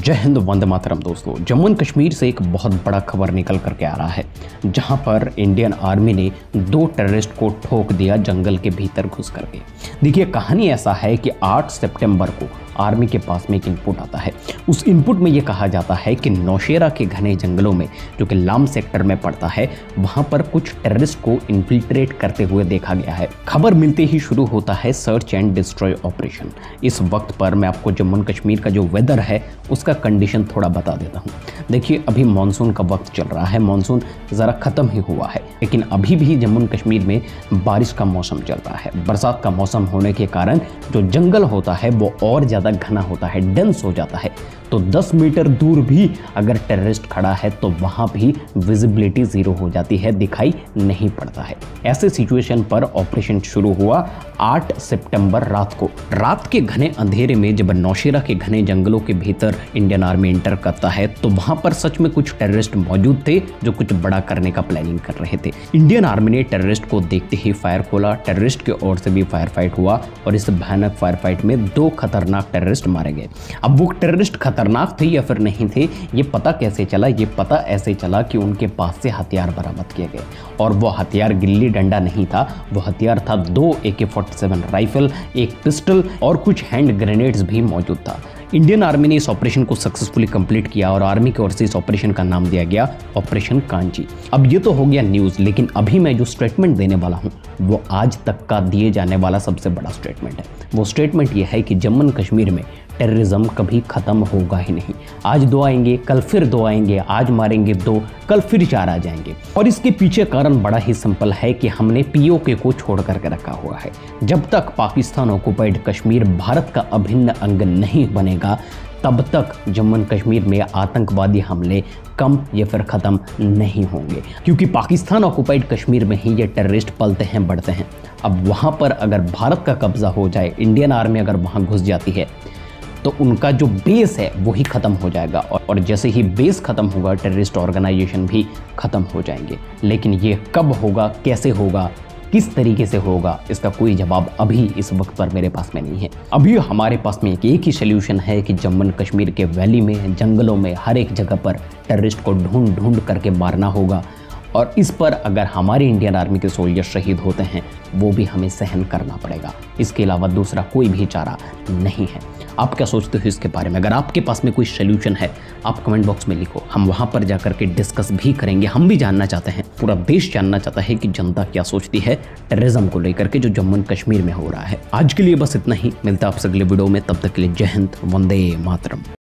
जय हिंद, वंदे मातरम। दोस्तों, जम्मू एंड कश्मीर से एक बहुत बड़ा खबर निकल करके आ रहा है, जहां पर इंडियन आर्मी ने 2 टेररिस्ट को ठोक दिया जंगल के भीतर घुस करके। देखिए, कहानी ऐसा है कि 8 सितंबर को आर्मी के पास में एक इनपुट आता है। उस इनपुट में ये कहा जाता है कि नौशेरा के घने जंगलों में, जो कि लाम सेक्टर में पड़ता है, वहां पर कुछ टेररिस्ट को इन्फिल्ट्रेट करते हुए देखा गया है। खबर मिलते ही शुरू होता है सर्च एंड डिस्ट्रॉय ऑपरेशन। इस वक्त पर मैं आपको जम्मू एंड कश्मीर का जो वेदर है उसका कंडीशन थोड़ा बता देता हूँ। देखिए, अभी मानसून का वक्त चल रहा है, मानसून ज़रा ख़त्म ही हुआ है, लेकिन अभी भी जम्मू एंड कश्मीर में बारिश का मौसम चल रहा है। बरसात का मौसम होने के कारण जो जंगल होता है वो और ज़्यादा घना होता है, डेंस हो जाता है। तो 10 मीटर दूर भी अगर टेररिस्ट खड़ा है तो वहां भी विजिबिलिटी 0 हो जाती है, दिखाई नहीं पड़ता है। ऐसे सिचुएशन पर ऑपरेशन शुरू हुआ 8 सितंबर रात को। रात के घने अंधेरे में जब नौशेरा के घने जंगलों के भीतर इंडियन आर्मी एंटर करता है तो वहां पर सच में कुछ टेररिस्ट मौजूद थे जो कुछ बड़ा करने का प्लानिंग कर रहे थे। इंडियन आर्मी ने टेररिस्ट को देखते ही फायर खोला। टेररिस्ट के ओर से भी फायर फाइट हुआ और इस भयानक फायर फाइट में 2 खतरनाक टेररिस्ट मारे गए। अब वो टेररिस्ट खतरनाक थे या फिर नहीं थे, ये पता कैसे चला? ये पता ऐसे चला कि उनके पास से हथियार बरामद किए गए, और वो हथियार गिल्ली डंडा नहीं था, वो हथियार था 2 AK-47 राइफल, एक पिस्टल और कुछ हैंड ग्रेनेड्स भी मौजूद था। इंडियन आर्मी ने इस ऑपरेशन को सक्सेसफुली कंप्लीट किया और आर्मी की ओर से इस ऑपरेशन का नाम दिया गया ऑपरेशन कांची। अब ये तो हो गया न्यूज़, लेकिन अभी मैं जो स्टेटमेंट देने वाला हूँ वो आज तक का दिए जाने वाला सबसे बड़ा स्टेटमेंट है। वो स्टेटमेंट ये है कि जम्मू एंड कश्मीर में टेररिज्म कभी खत्म होगा ही नहीं। आज 2 आएंगे, कल फिर 2 आएंगे, आज मारेंगे 2, कल फिर 4 आ जाएंगे। और इसके पीछे कारण बड़ा ही सिंपल है कि हमने POK को छोड़ करके रखा हुआ है। जब तक पाकिस्तान ऑक्युपाइड कश्मीर भारत का अभिन्न अंग नहीं बनेगा, तब तक जम्मू एंड कश्मीर में आतंकवादी हमले कम या फिर ख़त्म नहीं होंगे, क्योंकि पाकिस्तान ऑक्युपाइड कश्मीर में ही ये टेररिस्ट पलते हैं, बढ़ते हैं। अब वहाँ पर अगर भारत का कब्जा हो जाए, इंडियन आर्मी अगर वहाँ घुस जाती है, तो उनका जो बेस है वही ख़त्म हो जाएगा, और जैसे ही बेस ख़त्म होगा टेररिस्ट ऑर्गेनाइजेशन भी ख़त्म हो जाएंगे। लेकिन ये कब होगा, कैसे होगा, किस तरीके से होगा, इसका कोई जवाब अभी इस वक्त पर मेरे पास में नहीं है। अभी हमारे पास में एक ही सोल्यूशन है कि जम्मू एंड कश्मीर के वैली में, जंगलों में, हर एक जगह पर टेररिस्ट को ढूंढ ढूंढ करके मारना होगा, और इस पर अगर हमारे इंडियन आर्मी के सोल्जर शहीद होते हैं वो भी हमें सहन करना पड़ेगा। इसके अलावा दूसरा कोई भी चारा नहीं है। आप क्या सोचते हो इसके बारे में? अगर आपके पास में कोई सोल्यूशन है, आप कमेंट बॉक्स में लिखो, हम वहां पर जाकर के डिस्कस भी करेंगे। हम भी जानना चाहते हैं, पूरा देश जानना चाहता है कि जनता क्या सोचती है टेररिज्म को लेकर के जो जम्मू एंड कश्मीर में हो रहा है। आज के लिए बस इतना ही, मिलता है आपसे अगले वीडियो में। तब तक के लिए जय हिंद, वंदे मातरम।